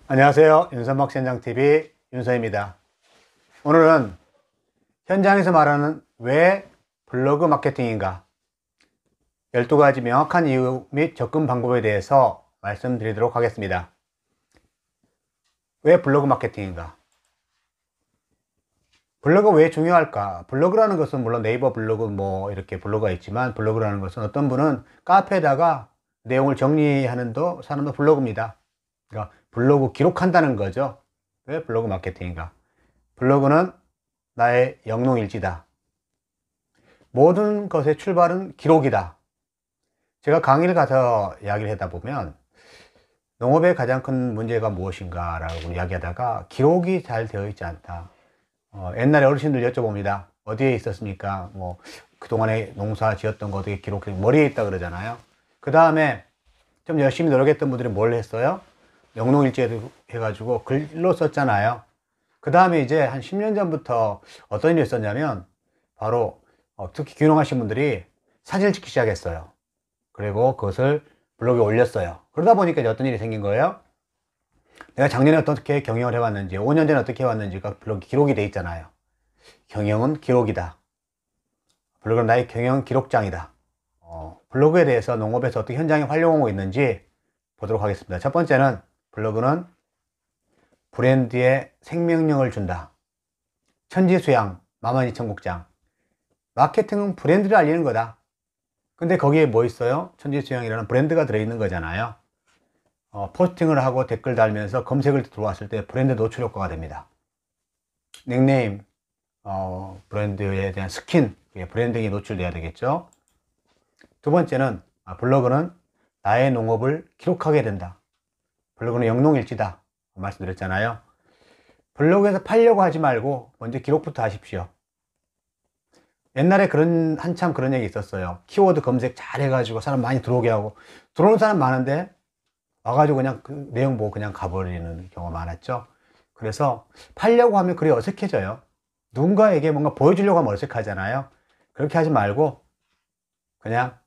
안녕하세요. 윤선박 현장TV 윤서입니다. 오늘은 현장에서 말하는 왜 블로그 마케팅인가 12가지 명확한 이유 및 접근 방법에 대해서 말씀드리도록 하겠습니다. 왜 블로그 마케팅인가? 블로그가 왜 중요할까? 블로그라는 것은 물론 네이버 블로그 뭐 이렇게 블로그가 있지만, 블로그라는 것은 어떤 분은 카페에다가 내용을 정리하는 사람도 블로그입니다. 그러니까 블로그 기록한다는 거죠. 왜 블로그 마케팅인가? 블로그는 나의 영농일지다. 모든 것의 출발은 기록이다. 제가 강의를 가서 이야기를 하다 보면 농업의 가장 큰 문제가 무엇인가 라고 이야기하다가 기록이 잘 되어 있지 않다. 옛날에 어르신들 여쭤봅니다. 어디에 있었습니까? 뭐 그동안에 농사 지었던 거 어떻게 기록해? 머리에 있다 그러잖아요. 그 다음에 좀 열심히 노력했던 분들이 뭘 했어요? 영농일지 해가지고 글로 썼잖아요. 그 다음에 이제 한 10년 전부터 어떤 일이 있었냐면 바로 특히 귀농하신 분들이 사진을 찍기 시작했어요. 그리고 그것을 블로그에 올렸어요. 그러다 보니까 이제 어떤 일이 생긴 거예요? 내가 작년에 어떻게 경영을 해왔는지, 5년 전에 어떻게 해왔는지가 블로그 기록이 돼 있잖아요. 경영은 기록이다. 블로그는 나의 경영 기록장이다. 블로그에 대해서 농업에서 어떻게 현장에 활용하고 있는지 보도록 하겠습니다. 첫 번째는 블로그는 브랜드에 생명력을 준다. 천지수양, 만만이천국장. 마케팅은 브랜드를 알리는 거다. 근데 거기에 뭐 있어요? 천지수양이라는 브랜드가 들어있는 거잖아요. 포스팅을 하고 댓글 달면서 검색을 들어왔을 때 브랜드 노출 효과가 됩니다. 닉네임, 브랜드에 대한 스킨, 브랜딩이 노출돼야 되겠죠. 두 번째는 블로그는 나의 농업을 기록하게 된다. 블로그는 영농일지다 말씀드렸잖아요. 블로그에서 팔려고 하지 말고 먼저 기록부터 하십시오. 옛날에 한참 그런 얘기 있었어요. 키워드 검색 잘 해가지고 사람 많이 들어오게 하고, 들어오는 사람 많은데 와가지고 그냥 그 내용 보고 그냥 가버리는 경우가 많았죠. 그래서 팔려고 하면 글이 어색해져요. 누군가에게 뭔가 보여주려고 하면 어색하잖아요. 그렇게 하지 말고 그냥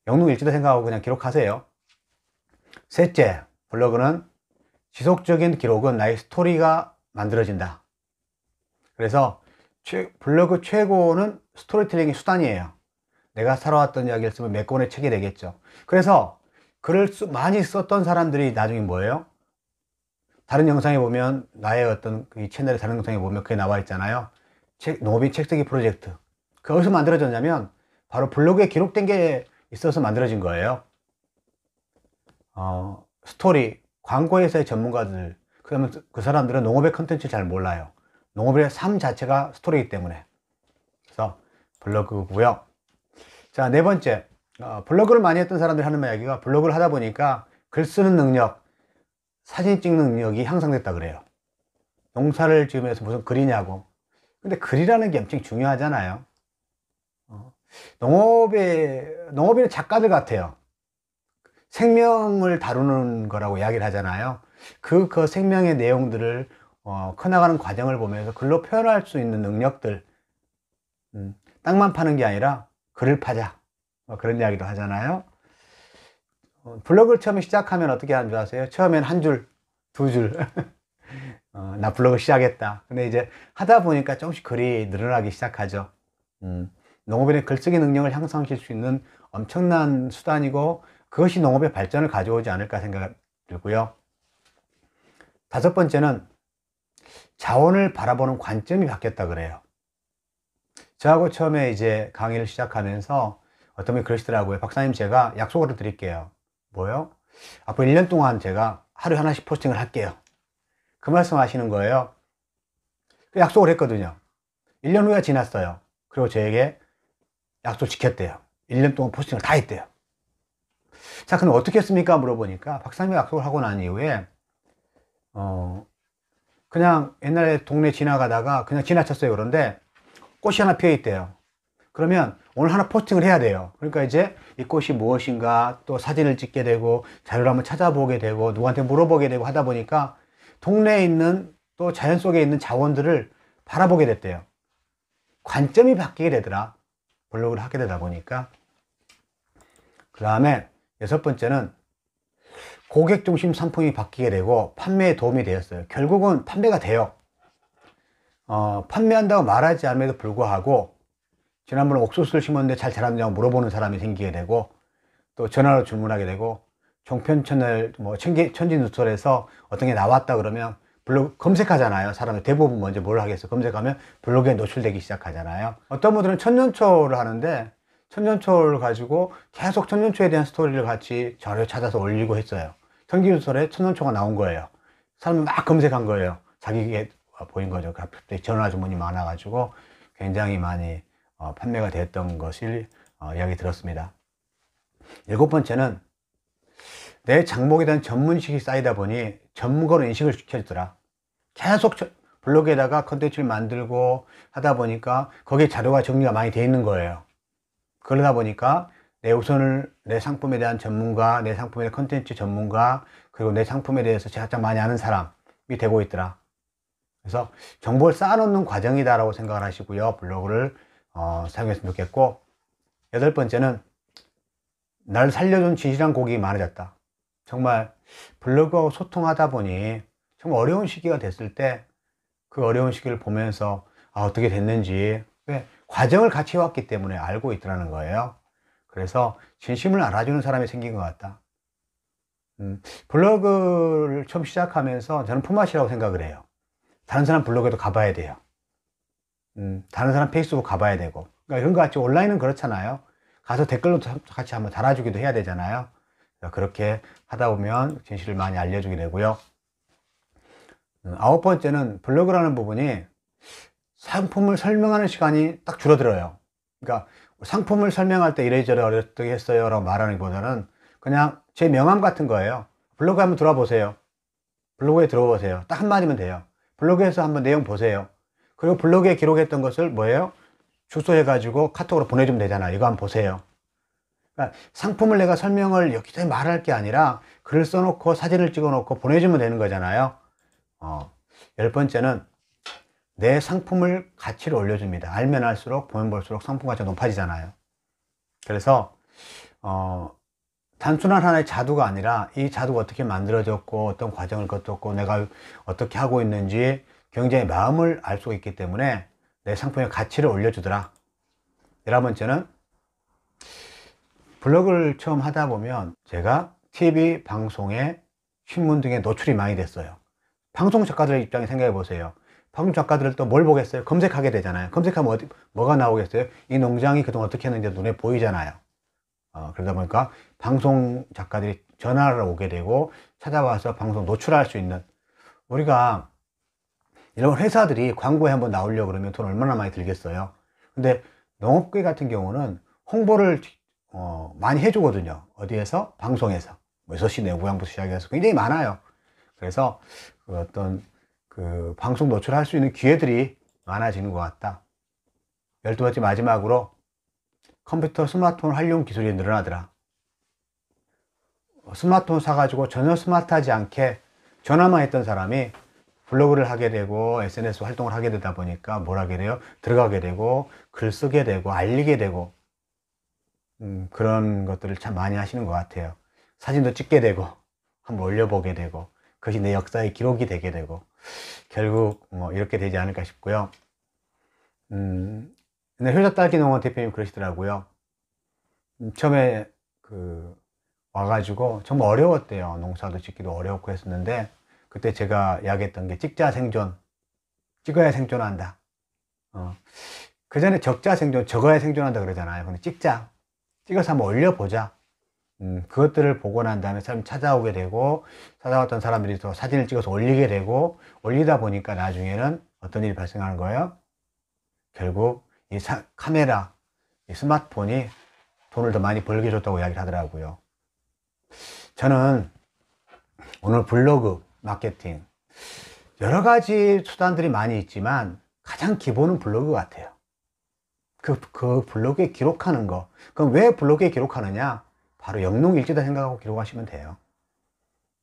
영농일지도 생각하고 그냥 기록하세요. 셋째, 블로그는 지속적인 기록은 나의 스토리가 만들어진다. 그래서 블로그 최고는 스토리텔링의 수단이에요. 내가 살아왔던 이야기를 쓰면 몇 권의 책이 되겠죠. 그래서 글을 많이 썼던 사람들이 나중에 뭐예요? 다른 영상에 보면, 나의 어떤 이 채널의 다른 영상에 보면 그게 나와 있잖아요. 농업인 책쓰기 프로젝트. 그게 어디서 만들어졌냐면 바로 블로그에 기록된 게 있어서 만들어진 거예요. 스토리, 광고회사의 전문가들, 그러면 그 사람들은 농업의 컨텐츠를 잘 몰라요. 농업의 삶 자체가 스토리이기 때문에. 그래서 블로그고요. 자, 네 번째, 블로그를 많이 했던 사람들이 하는 이야기가, 블로그를 하다 보니까 글 쓰는 능력, 사진 찍는 능력이 향상됐다 그래요. 농사를 지으면서 무슨 글이냐고. 근데 글이라는 게 엄청 중요하잖아요. 농업인은 작가들 같아요. 생명을 다루는 거라고 이야기를 하잖아요. 그 생명의 내용들을 커나가는 과정을 보면서 글로 표현할 수 있는 능력들, 땅만 파는 게 아니라 글을 파자, 그런 이야기도 하잖아요. 블로그를 처음에 시작하면 어떻게 하는 줄 아세요? 처음엔 한 줄, 두 줄. 나 블로그 시작했다. 근데 이제 하다 보니까 조금씩 글이 늘어나기 시작하죠. 농업인의 글쓰기 능력을 향상시킬 수 있는 엄청난 수단이고, 그것이 농업의 발전을 가져오지 않을까 생각이 들고요. 다섯 번째는 자원을 바라보는 관점이 바뀌었다 그래요. 저하고 처음에 이제 강의를 시작하면서 어떤 분이 그러시더라고요. 박사님, 제가 약속을 드릴게요. 뭐요? 앞으로 1년 동안 제가 하루에 하나씩 포스팅을 할게요. 그 말씀 하시는 거예요. 그 약속을 했거든요. 1년 후가 지났어요. 그리고 저에게 약속 지켰대요. 1년 동안 포스팅을 다 했대요. 자, 그럼 어떻게 했습니까? 물어보니까 박사님이 약속을 하고 난 이후에 그냥 옛날에 동네 지나가다가 그냥 지나쳤어요. 그런데 꽃이 하나 피어 있대요. 그러면 오늘 하나 포스팅을 해야 돼요. 그러니까 이제 이 꽃이 무엇인가, 또 사진을 찍게 되고 자료를 한번 찾아보게 되고 누구한테 물어보게 되고 하다 보니까 동네에 있는, 또 자연 속에 있는 자원들을 바라보게 됐대요. 관점이 바뀌게 되더라. 블로그를 하게 되다 보니까. 그 다음에 여섯 번째는 고객 중심 상품이 바뀌게 되고 판매에 도움이 되었어요. 결국은 판매가 돼요. 판매한다고 말하지 않음에도 불구하고 지난번에 옥수수를 심었는데 잘 자랐냐고 물어보는 사람이 생기게 되고, 또 전화로 주문하게 되고, 종편 채널 뭐 천지누설에서 어떤 게 나왔다 그러면 블로그 검색하잖아요. 사람들 대부분 먼저 뭘 하겠어? 검색하면 블로그에 노출되기 시작하잖아요. 어떤 분들은 천년초를 하는데 천년초를 가지고 계속 천년초에 대한 스토리를 같이 자료 찾아서 올리고 했어요. 천지누설에 천년초가 나온 거예요. 사람이 막 검색한 거예요. 자기에게 보인 거죠. 갑자기 전화 주문이 많아가지고 굉장히 많이 판매가 되었던 것을 이야기 들었습니다. 7번째는 내 장목에 대한 전문식이 쌓이다 보니 전문가로 인식을 시켜주더라. 계속 블로그에다가 컨텐츠를 만들고 하다 보니까 거기에 자료가 정리가 많이 돼 있는 거예요. 그러다 보니까 내 상품에 대한 전문가, 내 상품에 대한 컨텐츠 전문가, 그리고 내 상품에 대해서 가장 많이 아는 사람이 되고 있더라. 그래서 정보를 쌓아놓는 과정이다라고 생각을 하시고요. 블로그를 사용했으면 좋겠고, 8번째는 날 살려준 진실한 고객이 많아졌다. 정말 블로그하고 소통하다 보니 정말 어려운 시기가 됐을 때 그 어려운 시기를 보면서 어떻게 됐는지, 왜 과정을 같이 왔기 때문에 알고 있더라는 거예요. 그래서 진심을 알아주는 사람이 생긴 것 같다. 블로그를 처음 시작하면서 저는 품앗이라고 생각을 해요. 다른 사람 블로그에도 가봐야 돼요. 다른 사람 페이스북 가봐야 되고, 그러니까 이런 거 같이 온라인은 그렇잖아요. 가서 댓글로 같이 한번 달아주기도 해야 되잖아요. 그렇게 하다 보면 진실을 많이 알려주게 되고요. 9번째는 블로그라는 부분이 상품을 설명하는 시간이 딱 줄어들어요. 그러니까 상품을 설명할 때 이래저래 어떻게 했어요 라고 말하는 것보다는 그냥 제 명함 같은 거예요. 블로그 한번 들어와 보세요. 블로그에 들어보세요. 딱 한마디면 돼요. 블로그에서 한번 내용 보세요. 그리고 블로그에 기록했던 것을 뭐예요? 주소해 가지고 카톡으로 보내주면 되잖아. 이거 한번 보세요. 그러니까 상품을 내가 설명을 여기저기 말할 게 아니라 글을 써놓고 사진을 찍어 놓고 보내주면 되는 거잖아요. 10번째는 내 상품을 가치를 올려줍니다. 알면 알수록 보면 볼수록 상품 가치가 높아지잖아요. 그래서 단순한 하나의 자두가 아니라 이 자두가 어떻게 만들어졌고 어떤 과정을 거쳤고 내가 어떻게 하고 있는지 굉장히 마음을 알 수가 있기 때문에 내 상품의 가치를 올려주더라. 11번째는 블로그를 처음 하다 보면 제가 TV, 방송에 신문 등에 노출이 많이 됐어요. 방송 작가들 입장에 생각해 보세요. 방송 작가들은 또 뭘 보겠어요? 검색하게 되잖아요. 검색하면 뭐가 나오겠어요? 이 농장이 그동안 어떻게 했는지 눈에 보이잖아요. 그러다 보니까 방송 작가들이 전화를 오게 되고 찾아와서 방송 노출할 수 있는, 우리가 이런 회사들이 광고에 한번 나오려고 그러면 돈 얼마나 많이 들겠어요. 근데 농업계 같은 경우는 홍보를 많이 해주거든요. 어디에서? 방송에서. 뭐 6시 내고향부터 시작해서 굉장히 많아요. 그래서 방송 노출할 수 있는 기회들이 많아지는 것 같다. 12번째 마지막으로 컴퓨터, 스마트폰 활용 기술이 늘어나더라. 스마트폰 사가지고 전혀 스마트하지 않게 전화만 했던 사람이 블로그를 하게 되고 SNS 활동을 하게 되다 보니까 뭘 하게 돼요? 들어가게 되고 글 쓰게 되고 알리게 되고 그런 것들을 참 많이 하시는 것 같아요. 사진도 찍게 되고 한번 올려보게 되고 그것이 내 역사의 기록이 되게 되고 결국 이렇게 되지 않을까 싶고요. 근데 효자딸기농원 대표님 그러시더라고요. 처음에 와가지고 정말 어려웠대요. 농사도 짓기도 어렵고 했었는데 그때 제가 이야기했던 게 찍자 생존, 찍어야 생존한다. 그 전에 적자 생존, 적어야 생존한다 그러잖아요. 근데 찍어서 한번 올려보자. 그것들을 보고 난 다음에 사람이 찾아오게 되고 찾아왔던 사람들이 또 사진을 찍어서 올리게 되고 올리다 보니까 나중에는 어떤 일이 발생하는 거예요? 결국 이 카메라, 이 스마트폰이 돈을 더 많이 벌게 해줬다고 이야기를 하더라고요. 저는 오늘 블로그 마케팅 여러 가지 수단들이 많이 있지만 가장 기본은 블로그 같아요. 그 블로그에 기록하는 거. 그럼 왜 블로그에 기록하느냐? 바로 영농일지다 생각하고 기록하시면 돼요.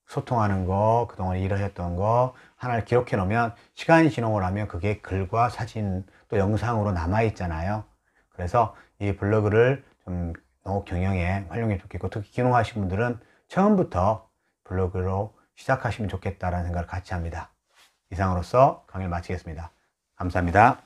소통하는 거, 그동안 일을 했던 거 하나를 기록해 놓으면 시간이 지나고 나면 그게 글과 사진 또 영상으로 남아 있잖아요. 그래서 이 블로그를 좀 농업 경영에 활용해 좋겠고, 특히 기농하신 분들은 처음부터 블로그로 시작하시면 좋겠다라는 생각을 같이 합니다. 이상으로서 강의를 마치겠습니다. 감사합니다.